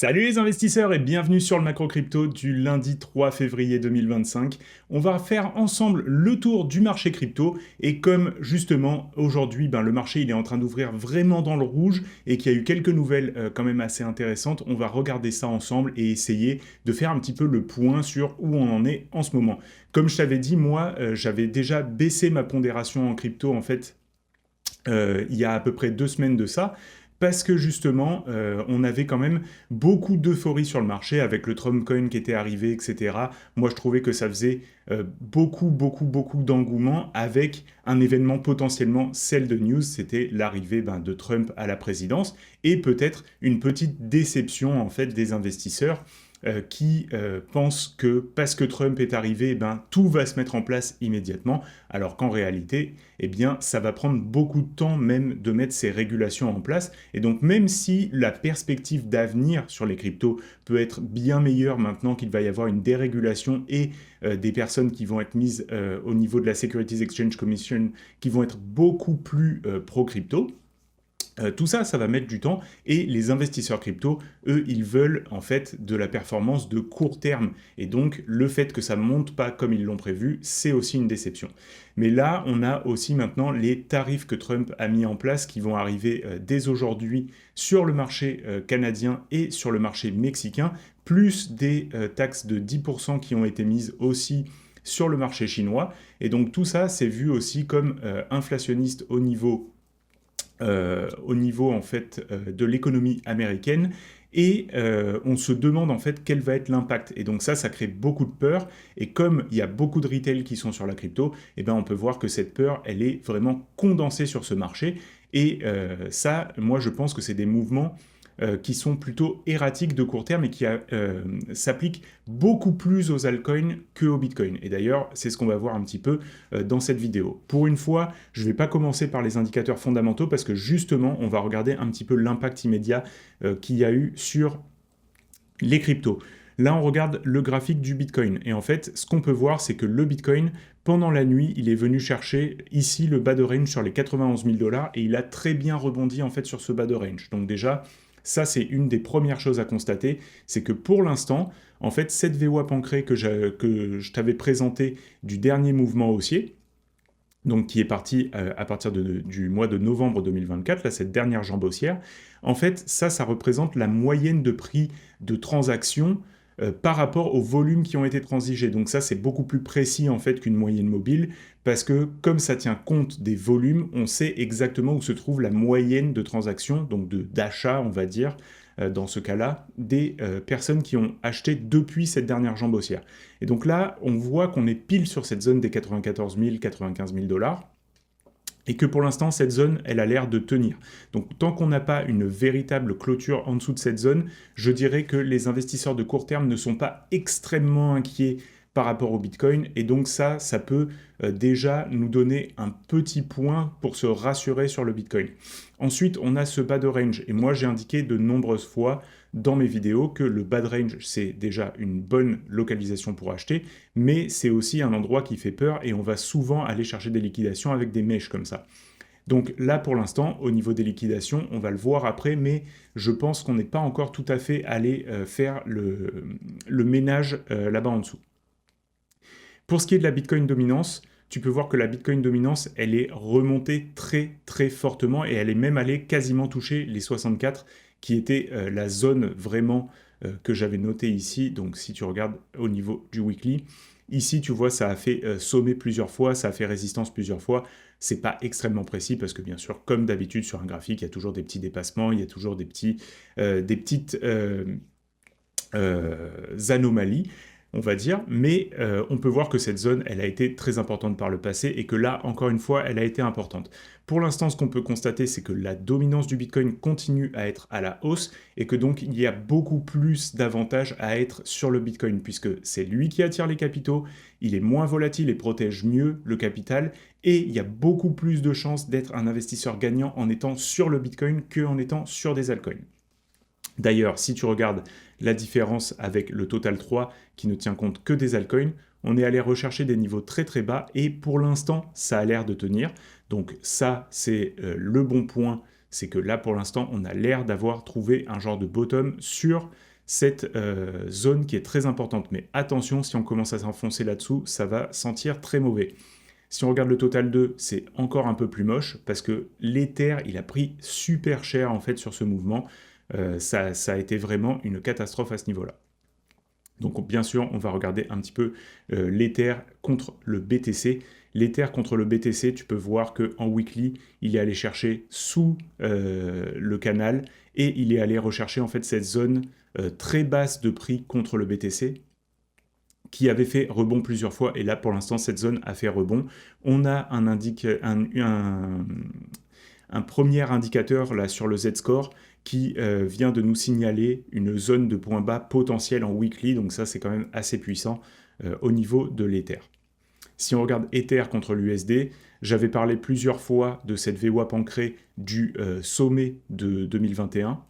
Salut les investisseurs et bienvenue sur le Macro Crypto du lundi 3 février 2025. On va faire ensemble le tour du marché crypto et comme justement aujourd'hui le marché il est en train d'ouvrir vraiment dans le rouge et qu'il y a eu quelques nouvelles quand même assez intéressantes, on va regarder ça ensemble et essayer de faire un petit peu le point sur où on en est en ce moment. Comme je t'avais dit, moi j'avais déjà baissé ma pondération en crypto en fait il y a à peu près 2 semaines de ça, parce que justement, on avait quand même beaucoup d'euphorie sur le marché avec le Trump Coin qui était arrivé, etc. Moi, je trouvais que ça faisait beaucoup d'engouement avec un événement potentiellement sell the news, c'était l'arrivée de Trump à la présidence, et peut-être une petite déception en fait des investisseurs qui pensent que parce que Trump est arrivé, tout va se mettre en place immédiatement, alors qu'en réalité, ça va prendre beaucoup de temps même de mettre ces régulations en place. Et donc, même si la perspective d'avenir sur les cryptos peut être bien meilleure maintenant qu'il va y avoir une dérégulation et des personnes qui vont être mises au niveau de la Securities Exchange Commission qui vont être beaucoup plus pro-crypto, tout ça, ça va mettre du temps et les investisseurs crypto, eux, ils veulent en fait de la performance de court terme. Et donc, le fait que ça ne monte pas comme ils l'ont prévu, c'est aussi une déception. Mais là, on a aussi maintenant les tarifs que Trump a mis en place qui vont arriver dès aujourd'hui sur le marché canadien et sur le marché mexicain, plus des taxes de 10% qui ont été mises aussi sur le marché chinois. Et donc, tout ça, c'est vu aussi comme inflationniste au niveau en fait de l'économie américaine et on se demande en fait quel va être l'impact. Et donc ça crée beaucoup de peur et comme il y a beaucoup de retail qui sont sur la crypto, on peut voir que cette peur, elle est vraiment condensée sur ce marché et ça, moi je pense que c'est des mouvements qui sont plutôt erratiques de court terme et qui s'appliquent beaucoup plus aux altcoins qu'aux bitcoins. Et d'ailleurs, c'est ce qu'on va voir un petit peu dans cette vidéo. Pour une fois, je ne vais pas commencer par les indicateurs fondamentaux parce que justement, on va regarder un petit peu l'impact immédiat qu'il y a eu sur les cryptos. Là, on regarde le graphique du Bitcoin. Et en fait, ce qu'on peut voir, c'est que le Bitcoin, pendant la nuit, il est venu chercher ici le bas de range sur les 91 000 $ et il a très bien rebondi en fait sur ce bas de range. Donc déjà, ça, c'est une des premières choses à constater, c'est que pour l'instant, en fait, cette VWAP ancrée que je t'avais présentée du dernier mouvement haussier, donc qui est parti à partir du mois de novembre 2024, là, cette dernière jambe haussière, en fait, ça représente la moyenne de prix de transaction par rapport aux volumes qui ont été transigés. Donc ça, c'est beaucoup plus précis en fait qu'une moyenne mobile, parce que comme ça tient compte des volumes, on sait exactement où se trouve la moyenne de transactions, donc d'achat, on va dire, dans ce cas-là, des personnes qui ont acheté depuis cette dernière jambe haussière. Et donc là, on voit qu'on est pile sur cette zone des 94 000, 95 000 $, et que pour l'instant, cette zone, elle a l'air de tenir. Donc tant qu'on n'a pas une véritable clôture en dessous de cette zone, je dirais que les investisseurs de court terme ne sont pas extrêmement inquiets par rapport au Bitcoin, et donc ça peut déjà nous donner un petit point pour se rassurer sur le Bitcoin. Ensuite, on a ce bas de range, et moi j'ai indiqué de nombreuses fois dans mes vidéos que le bas de range, c'est déjà une bonne localisation pour acheter, mais c'est aussi un endroit qui fait peur, et on va souvent aller chercher des liquidations avec des mèches comme ça. Donc là, pour l'instant, au niveau des liquidations, on va le voir après, mais je pense qu'on n'est pas encore tout à fait allé faire le ménage là-bas en dessous. Pour ce qui est de la Bitcoin dominance, tu peux voir que la Bitcoin dominance, elle est remontée très fortement et elle est même allée quasiment toucher les 64 qui était la zone vraiment que j'avais notée ici. Donc si tu regardes au niveau du weekly, ici tu vois ça a fait sommet plusieurs fois, ça a fait résistance plusieurs fois. C'est pas extrêmement précis parce que bien sûr, comme d'habitude sur un graphique, il y a toujours des petits dépassements, il y a toujours des petites anomalies, on va dire, mais on peut voir que cette zone, elle a été très importante par le passé et que là, encore une fois, elle a été importante. Pour l'instant, ce qu'on peut constater, c'est que la dominance du Bitcoin continue à être à la hausse et que donc il y a beaucoup plus d'avantages à être sur le Bitcoin puisque c'est lui qui attire les capitaux, il est moins volatile et protège mieux le capital et il y a beaucoup plus de chances d'être un investisseur gagnant en étant sur le Bitcoin qu'en étant sur des altcoins. D'ailleurs, si tu regardes la différence avec le Total 3 qui ne tient compte que des altcoins, on est allé rechercher des niveaux très bas et pour l'instant, ça a l'air de tenir. Donc ça, c'est le bon point, c'est que là, pour l'instant, on a l'air d'avoir trouvé un genre de bottom sur cette zone qui est très importante. Mais attention, si on commence à s'enfoncer là-dessous, ça va sentir très mauvais. Si on regarde le total 2, c'est encore un peu plus moche parce que l'Ether, il a pris super cher en fait sur ce mouvement. Ça a été vraiment une catastrophe à ce niveau-là. Donc bien sûr, on va regarder un petit peu l'Ether contre le BTC. L'Ether contre le BTC, tu peux voir qu'en weekly, il est allé chercher sous le canal et il est allé rechercher en fait cette zone très basse de prix contre le BTC qui avait fait rebond plusieurs fois, et là pour l'instant cette zone a fait rebond. On a un premier indicateur là sur le Z-score qui vient de nous signaler une zone de points bas potentiel en weekly, donc ça c'est quand même assez puissant au niveau de l'Ether. Si on regarde Ether contre l'USD, j'avais parlé plusieurs fois de cette VWAP ancrée du sommet de 2021.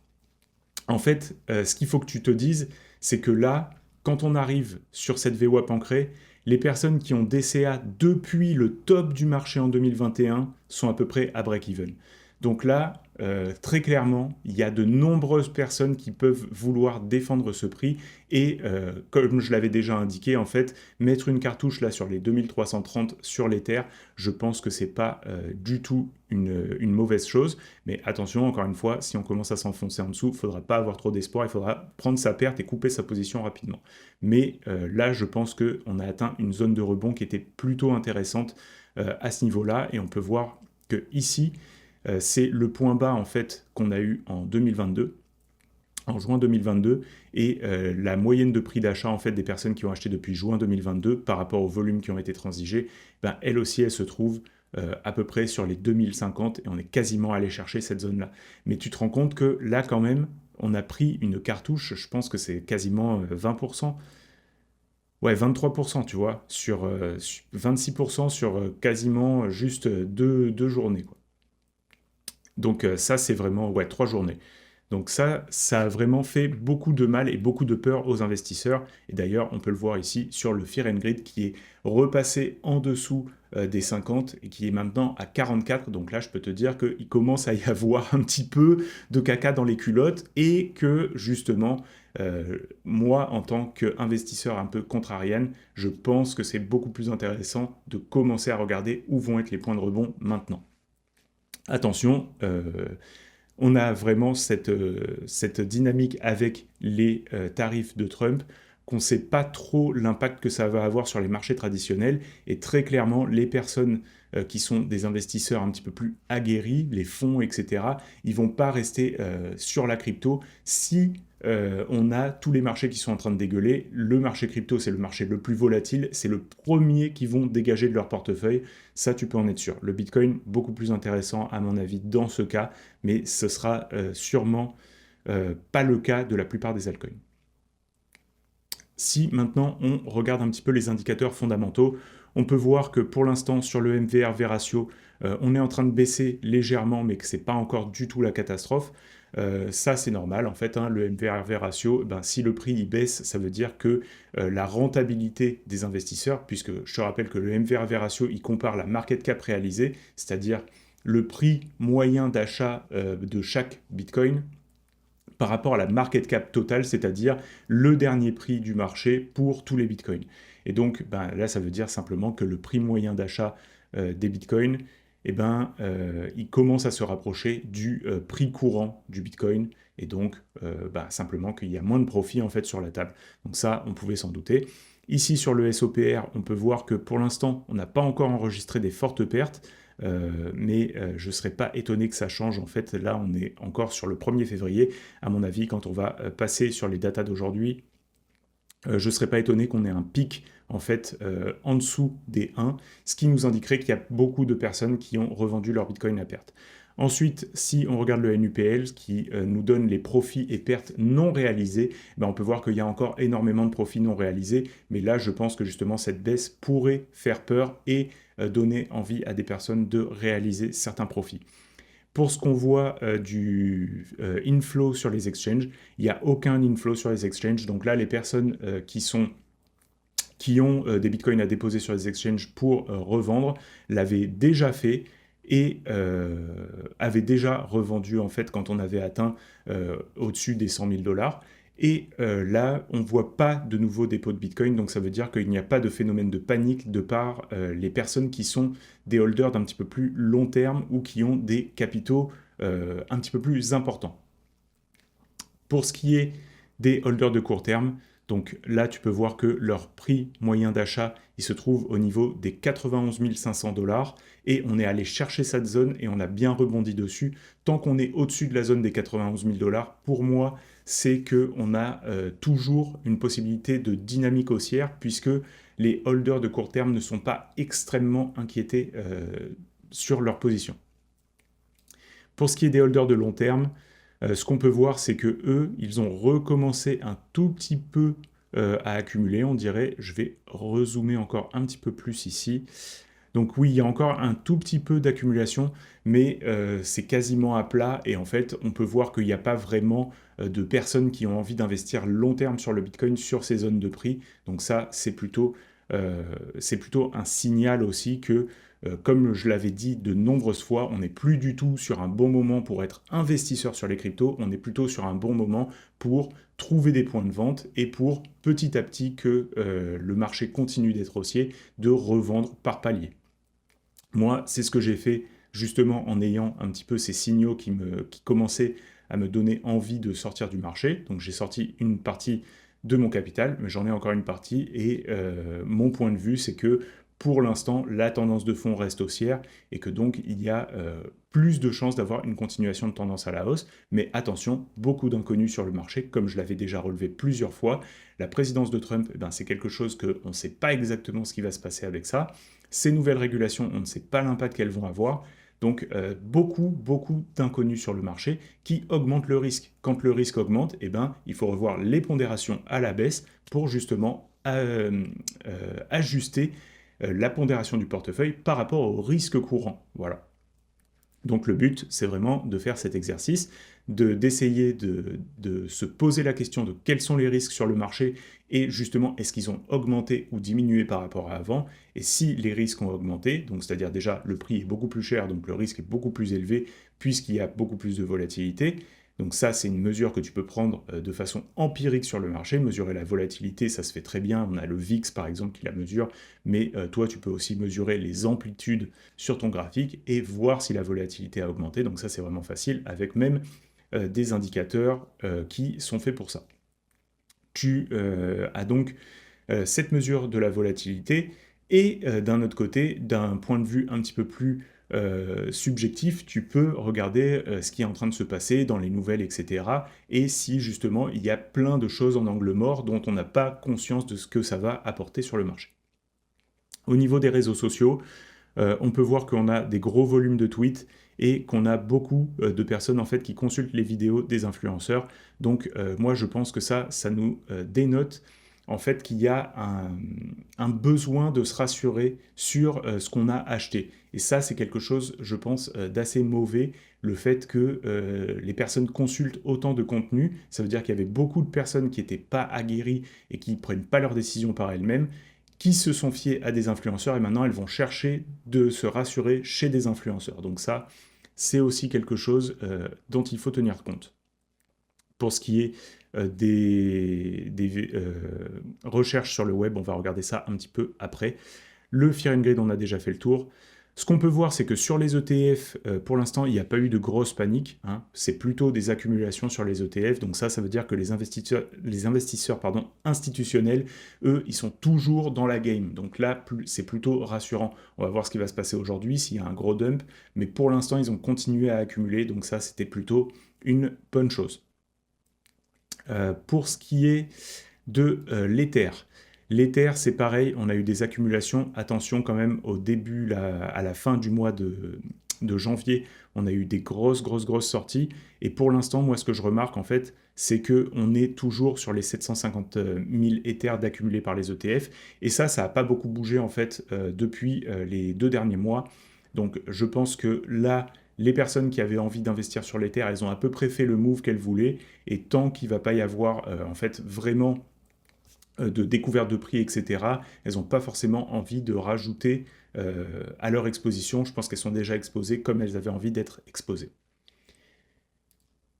En fait, ce qu'il faut que tu te dises, c'est que là, quand on arrive sur cette VWAP ancrée, les personnes qui ont DCA depuis le top du marché en 2021 sont à peu près à break-even. Donc là, très clairement, il y a de nombreuses personnes qui peuvent vouloir défendre ce prix et, comme je l'avais déjà indiqué, en fait, mettre une cartouche là sur les 2330 sur l'Ether, je pense que c'est pas du tout une mauvaise chose. Mais attention, encore une fois, si on commence à s'enfoncer en dessous, il ne faudra pas avoir trop d'espoir, il faudra prendre sa perte et couper sa position rapidement. Mais là, je pense qu'on a atteint une zone de rebond qui était plutôt intéressante à ce niveau-là, et on peut voir que ici, c'est le point bas en fait qu'on a eu en 2022, en juin 2022, et la moyenne de prix d'achat en fait des personnes qui ont acheté depuis juin 2022 par rapport au volume qui ont été transigés, ben, elle aussi elle se trouve à peu près sur les 2050 et on est quasiment allé chercher cette zone-là. Mais tu te rends compte que là quand même, on a pris une cartouche, je pense que c'est quasiment 20%. Ouais, 23%, tu vois, sur 26% sur quasiment juste deux journées, quoi. Donc ça, c'est vraiment, ouais, 3 journées. Donc ça a vraiment fait beaucoup de mal et beaucoup de peur aux investisseurs. Et d'ailleurs, on peut le voir ici sur le Fear and Greed qui est repassé en dessous des 50 et qui est maintenant à 44. Donc là, je peux te dire qu'il commence à y avoir un petit peu de caca dans les culottes et que justement, moi, en tant qu'investisseur un peu contrarian, je pense que c'est beaucoup plus intéressant de commencer à regarder où vont être les points de rebond maintenant. Attention, on a vraiment cette dynamique avec les tarifs de Trump qu'on ne sait pas trop l'impact que ça va avoir sur les marchés traditionnels. Et très clairement, les personnes qui sont des investisseurs un petit peu plus aguerris, les fonds, etc., ils ne vont pas rester sur la crypto si on a tous les marchés qui sont en train de dégueuler. Le marché crypto, c'est le marché le plus volatile, c'est le premier qui vont dégager de leur portefeuille. Ça, tu peux en être sûr. Le Bitcoin, beaucoup plus intéressant à mon avis dans ce cas, mais ce sera sûrement pas le cas de la plupart des altcoins. Si maintenant on regarde un petit peu les indicateurs fondamentaux, on peut voir que pour l'instant sur le MVRV ratio, on est en train de baisser légèrement, mais que ce n'est pas encore du tout la catastrophe. Ça c'est normal en fait, hein, le MVRV ratio, ben, si le prix il baisse, ça veut dire que la rentabilité des investisseurs, puisque je te rappelle que le MVRV ratio il compare la market cap réalisée, c'est-à-dire le prix moyen d'achat de chaque Bitcoin, par rapport à la market cap totale, c'est-à-dire le dernier prix du marché pour tous les bitcoins. Et donc ben, là, ça veut dire simplement que le prix moyen d'achat des bitcoins, eh ben, il commence à se rapprocher du prix courant du bitcoin, et donc ben, simplement qu'il y a moins de profit en fait sur la table. Donc ça, on pouvait s'en douter. Ici, sur le SOPR, on peut voir que pour l'instant, on n'a pas encore enregistré des fortes pertes, mais je ne serais pas étonné que ça change. En fait, là, on est encore sur le 1er février. À mon avis, quand on va passer sur les datas d'aujourd'hui, je ne serais pas étonné qu'on ait un pic en fait en dessous des 1, ce qui nous indiquerait qu'il y a beaucoup de personnes qui ont revendu leur Bitcoin à perte. Ensuite, si on regarde le NUPL, qui nous donne les profits et pertes non réalisés, ben on peut voir qu'il y a encore énormément de profits non réalisés, mais là, je pense que justement, cette baisse pourrait faire peur et donner envie à des personnes de réaliser certains profits. Pour ce qu'on voit du inflow sur les exchanges, il n'y a aucun inflow sur les exchanges, donc là, les personnes qui ont des bitcoins à déposer sur les exchanges pour revendre l'avaient déjà fait, et avait déjà revendu en fait quand on avait atteint au-dessus des 100 000 $. Et là, on ne voit pas de nouveaux dépôts de Bitcoin, donc ça veut dire qu'il n'y a pas de phénomène de panique de par les personnes qui sont des holders d'un petit peu plus long terme ou qui ont des capitaux un petit peu plus importants. Pour ce qui est des holders de court terme, donc là, tu peux voir que leur prix moyen d'achat, il se trouve au niveau des 91 500 dollars et on est allé chercher cette zone et on a bien rebondi dessus. Tant qu'on est au-dessus de la zone des 91 000 dollars, pour moi, c'est qu'on a toujours une possibilité de dynamique haussière puisque les holders de court terme ne sont pas extrêmement inquiétés sur leur position. Pour ce qui est des holders de long terme, ce qu'on peut voir, c'est que eux, ils ont recommencé un tout petit peu à accumuler, on dirait. Je vais rezoomer encore un petit peu plus ici. Donc oui, il y a encore un tout petit peu d'accumulation, mais c'est quasiment à plat. Et en fait, on peut voir qu'il n'y a pas vraiment de personnes qui ont envie d'investir long terme sur le Bitcoin, sur ces zones de prix. Donc ça, c'est plutôt un signal aussi que comme je l'avais dit de nombreuses fois, on n'est plus du tout sur un bon moment pour être investisseur sur les cryptos, on est plutôt sur un bon moment pour trouver des points de vente et pour petit à petit que le marché continue d'être haussier, de revendre par palier. Moi, c'est ce que j'ai fait justement en ayant un petit peu ces signaux qui commençaient à me donner envie de sortir du marché. Donc j'ai sorti une partie de mon capital, mais j'en ai encore une partie et mon point de vue, c'est que pour l'instant, la tendance de fond reste haussière et que donc il y a plus de chances d'avoir une continuation de tendance à la hausse. Mais attention, beaucoup d'inconnus sur le marché, comme je l'avais déjà relevé plusieurs fois. La présidence de Trump, c'est quelque chose qu'on ne sait pas exactement ce qui va se passer avec ça. Ces nouvelles régulations, on ne sait pas l'impact qu'elles vont avoir. Donc beaucoup d'inconnus sur le marché qui augmentent le risque. Quand le risque augmente, il faut revoir les pondérations à la baisse pour justement ajuster la pondération du portefeuille par rapport au risque courant. Voilà. Donc le but, c'est vraiment de faire cet exercice, d'essayer de se poser la question de quels sont les risques sur le marché et justement, est-ce qu'ils ont augmenté ou diminué par rapport à avant. Et si les risques ont augmenté, donc c'est-à-dire déjà le prix est beaucoup plus cher, donc le risque est beaucoup plus élevé puisqu'il y a beaucoup plus de volatilité. Donc ça, c'est une mesure que tu peux prendre de façon empirique sur le marché. Mesurer la volatilité, ça se fait très bien. On a le VIX, par exemple, qui la mesure. Mais toi, tu peux aussi mesurer les amplitudes sur ton graphique et voir si la volatilité a augmenté. Donc ça, c'est vraiment facile, avec même des indicateurs qui sont faits pour ça. Tu as donc cette mesure de la volatilité et d'un autre côté, d'un point de vue un petit peu plus subjectif, tu peux regarder ce qui est en train de se passer dans les nouvelles, etc. Et si justement il y a plein de choses en angle mort dont on n'a pas conscience de ce que ça va apporter sur le marché. Au niveau des réseaux sociaux, on peut voir qu'on a des gros volumes de tweets et qu'on a beaucoup de personnes en fait qui consultent les vidéos des influenceurs. Donc moi je pense que ça nous dénote en fait qu'il y a un besoin de se rassurer sur ce qu'on a acheté. Et ça c'est quelque chose, je pense, d'assez mauvais. Le fait que les personnes consultent autant de contenu, ça veut dire qu'il y avait beaucoup de personnes qui n'étaient pas aguerries et qui ne prennent pas leurs décisions par elles-mêmes, qui se sont fiées à des influenceurs et maintenant elles vont chercher de se rassurer chez des influenceurs. Donc ça, c'est aussi quelque chose dont il faut tenir compte. Pour ce qui est des recherches sur le web, on va regarder ça un petit peu après. Le Fear and Greed, on a déjà fait le tour. Ce qu'on peut voir, c'est que sur les ETF, pour l'instant, il n'y a pas eu de grosse panique. C'est plutôt des accumulations sur les ETF. Donc ça veut dire que les investisseurs institutionnels, eux, ils sont toujours dans la game. Donc là, c'est plutôt rassurant. On va voir ce qui va se passer aujourd'hui, s'il y a un gros dump. Mais pour l'instant, ils ont continué à accumuler. Donc ça, c'était plutôt une bonne chose. Pour ce qui est de l'Ether, l'Ether, c'est pareil, on a eu des accumulations. Attention quand même, au début, à la fin du mois de janvier, on a eu des grosses sorties. Et pour l'instant, moi, ce que je remarque, en fait, c'est qu'on est toujours sur les 750 000 Ethers d'accumulés par les ETF. Et ça n'a pas beaucoup bougé, en fait, depuis les 2 derniers mois. Donc, je pense que là, les personnes qui avaient envie d'investir sur l'Ether, elles ont à peu près fait le move qu'elles voulaient. Et tant qu'il ne va pas y avoir, en fait, vraiment de découverte de prix, etc., elles n'ont pas forcément envie de rajouter à leur exposition. Je pense qu'elles sont déjà exposées comme elles avaient envie d'être exposées.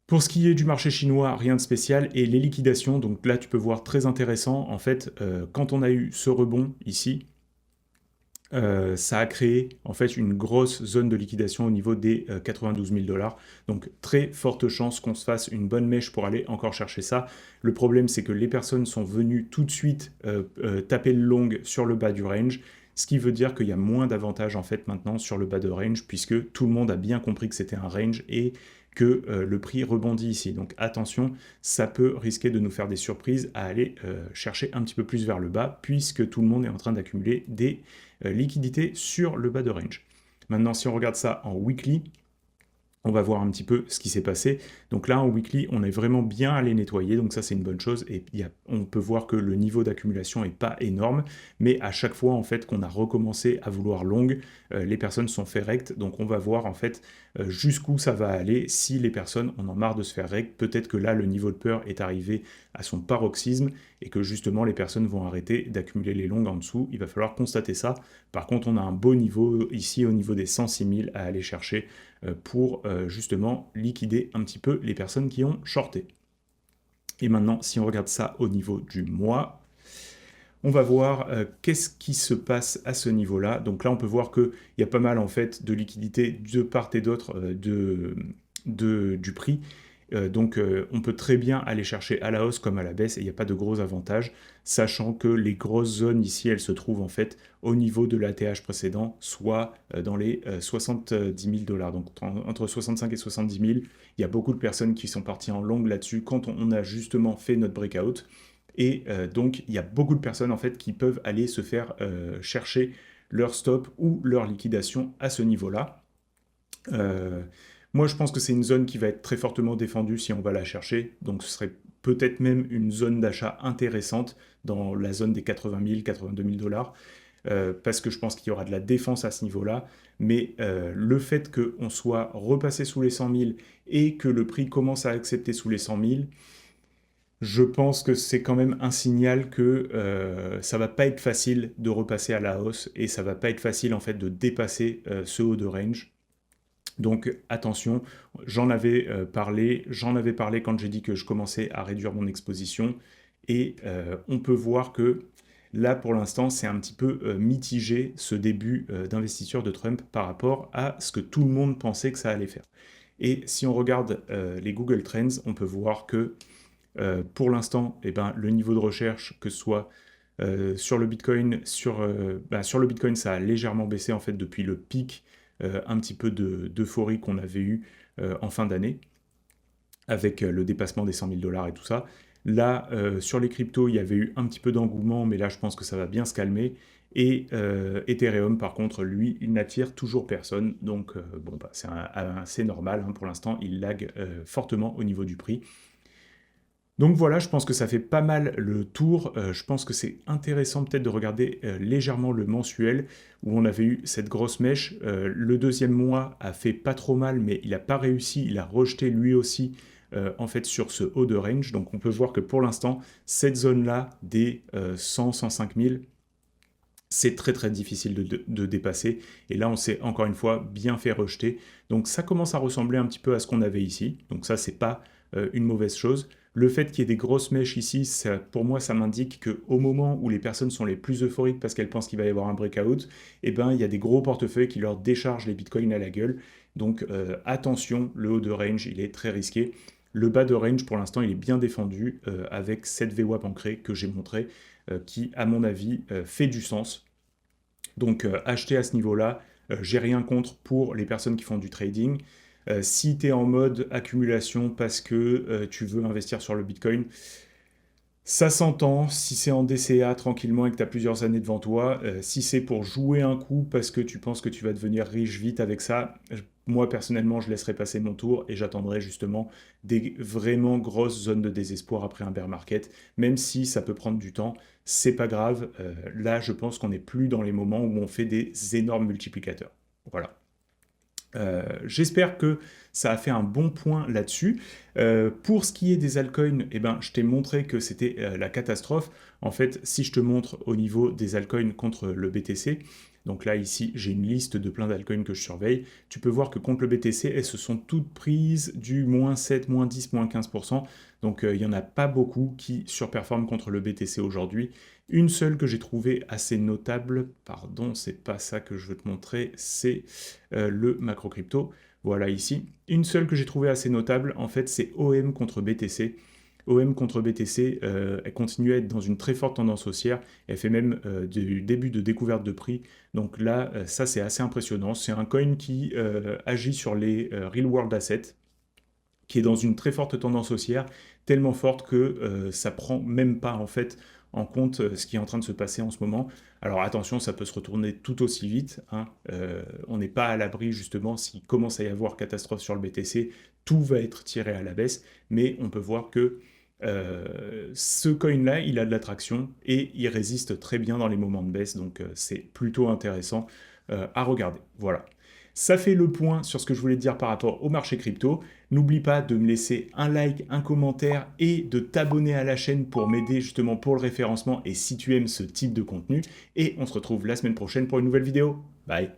Pour ce qui est du marché chinois, rien de spécial, et les liquidations, donc là tu peux voir très intéressant, en fait, quand on a eu ce rebond ici, ça a créé en fait une grosse zone de liquidation au niveau des 92 000 dollars. Donc très forte chance qu'on se fasse une bonne mèche pour aller encore chercher ça. Le problème c'est que les personnes sont venues tout de suite taper le long sur le bas du range, ce qui veut dire qu'il y a moins d'avantages en fait maintenant sur le bas de range, puisque tout le monde a bien compris que c'était un range et que le prix rebondit ici. Donc attention, ça peut risquer de nous faire des surprises à aller chercher un petit peu plus vers le bas, puisque tout le monde est en train d'accumuler des liquidités sur le bas de range. Maintenant, si on regarde ça en weekly, on va voir un petit peu ce qui s'est passé. Donc là, en weekly, on est vraiment bien allé nettoyer, donc ça c'est une bonne chose, et on peut voir que le niveau d'accumulation n'est pas énorme, mais à chaque fois en fait qu'on a recommencé à vouloir long, les personnes sont fait rect, donc on va voir en fait jusqu'où ça va aller. Si les personnes en ont marre de se faire rect, peut-être que là le niveau de peur est arrivé à son paroxysme, et que justement les personnes vont arrêter d'accumuler les longs en dessous. Il va falloir constater ça. Par contre, on a un beau niveau ici au niveau des 106 000 à aller chercher pour justement liquider un petit peu les personnes qui ont shorté. Et maintenant, si on regarde ça au niveau du mois, on va voir qu'est-ce qui se passe à ce niveau-là. Donc là, on peut voir qu'il y a pas mal en fait de liquidités de part et d'autre du prix. Donc on peut très bien aller chercher à la hausse comme à la baisse et il n'y a pas de gros avantages, sachant que les grosses zones ici, elles se trouvent en fait au niveau de l'ATH précédent, soit dans les 70 000 dollars. Donc entre 65 et 70 000, il y a beaucoup de personnes qui sont parties en longue là-dessus quand on a justement fait notre breakout. Et donc il y a beaucoup de personnes en fait qui peuvent aller se faire chercher leur stop ou leur liquidation à ce niveau-là. Moi, je pense que c'est une zone qui va être très fortement défendue si on va la chercher. Donc, ce serait peut-être même une zone d'achat intéressante dans la zone des 80 000, 82 000 dollars. Parce que je pense qu'il y aura de la défense à ce niveau-là. Mais le fait qu'on soit repassé sous les 100 000 et que le prix commence à accepter sous les 100 000, je pense que c'est quand même un signal que ça va pas être facile de repasser à la hausse et ça va pas être facile en fait de dépasser ce haut de range. Donc attention, j'en avais parlé quand j'ai dit que je commençais à réduire mon exposition, et on peut voir que là pour l'instant c'est un petit peu mitigé ce début d'investiture de Trump par rapport à ce que tout le monde pensait que ça allait faire. Et si on regarde les Google Trends, on peut voir que pour l'instant, eh ben, le niveau de recherche, que ce soit sur le Bitcoin, sur le Bitcoin, ça a légèrement baissé en fait depuis le pic un petit peu d'euphorie qu'on avait eu en fin d'année, avec le dépassement des 100 000 dollars et tout ça. Là, sur les cryptos, il y avait eu un petit peu d'engouement, mais là, je pense que ça va bien se calmer. Et Ethereum, par contre, lui, il n'attire toujours personne. Donc, bon, bah, c'est normal. Hein, pour l'instant, il lag fortement au niveau du prix. Donc voilà, je pense que ça fait pas mal le tour. Je pense que c'est intéressant peut-être de regarder légèrement le mensuel où on avait eu cette grosse mèche. Le deuxième mois a fait pas trop mal, mais il n'a pas réussi. Il a rejeté lui aussi en fait sur ce haut de range. Donc on peut voir que pour l'instant, cette zone-là des 100-105 000, c'est très très difficile de dépasser. Et là, on s'est encore une fois bien fait rejeter. Donc ça commence à ressembler un petit peu à ce qu'on avait ici. Donc ça, c'est pas une mauvaise chose. Le fait qu'il y ait des grosses mèches ici, pour moi, ça m'indique qu'au moment où les personnes sont les plus euphoriques parce qu'elles pensent qu'il va y avoir un breakout, eh ben, il y a des gros portefeuilles qui leur déchargent les bitcoins à la gueule. Donc attention, le haut de range, il est très risqué. Le bas de range, pour l'instant, il est bien défendu avec cette VWAP ancrée que j'ai montré, qui, à mon avis, fait du sens. Donc acheter à ce niveau-là, j'ai rien contre pour les personnes qui font du trading. Si tu es en mode accumulation parce que tu veux investir sur le Bitcoin, ça s'entend. Si c'est en DCA tranquillement et que tu as plusieurs années devant toi, si c'est pour jouer un coup parce que tu penses que tu vas devenir riche vite avec ça, moi personnellement je laisserai passer mon tour et j'attendrai justement des vraiment grosses zones de désespoir après un bear market, même si ça peut prendre du temps, c'est pas grave. Là je pense qu'on n'est plus dans les moments où on fait des énormes multiplicateurs. Voilà. J'espère que ça a fait un bon point là-dessus. Pour ce qui est des altcoins, eh ben, je t'ai montré que c'était la catastrophe. En fait, si je te montre au niveau des altcoins contre le BTC, Donc là, ici, j'ai une liste de plein d'altcoins que je surveille. Tu peux voir que contre le BTC, elles se sont toutes prises du -7, -10, -15%. Donc il n'y en a pas beaucoup qui surperforment contre le BTC aujourd'hui. Une seule que j'ai trouvée assez notable, pardon, c'est pas ça que je veux te montrer, c'est le macro crypto. Voilà ici. Une seule que j'ai trouvée assez notable, en fait, c'est OM contre BTC. OM contre BTC, elle continue à être dans une très forte tendance haussière. Elle fait même du début de découverte de prix. Donc là, ça c'est assez impressionnant. C'est un coin qui agit sur les real world assets, qui est dans une très forte tendance haussière, tellement forte que ça prend même pas en fait en compte ce qui est en train de se passer en ce moment. Alors attention, ça peut se retourner tout aussi vite, hein. On n'est pas à l'abri justement s'il commence à y avoir catastrophe sur le BTC, tout va être tiré à la baisse, mais on peut voir que ce coin-là, il a de l'attraction et il résiste très bien dans les moments de baisse, donc c'est plutôt intéressant à regarder. Voilà. Ça fait le point sur ce que je voulais te dire par rapport au marché crypto. N'oublie pas de me laisser un like, un commentaire et de t'abonner à la chaîne pour m'aider justement pour le référencement et si tu aimes ce type de contenu. Et on se retrouve la semaine prochaine pour une nouvelle vidéo. Bye!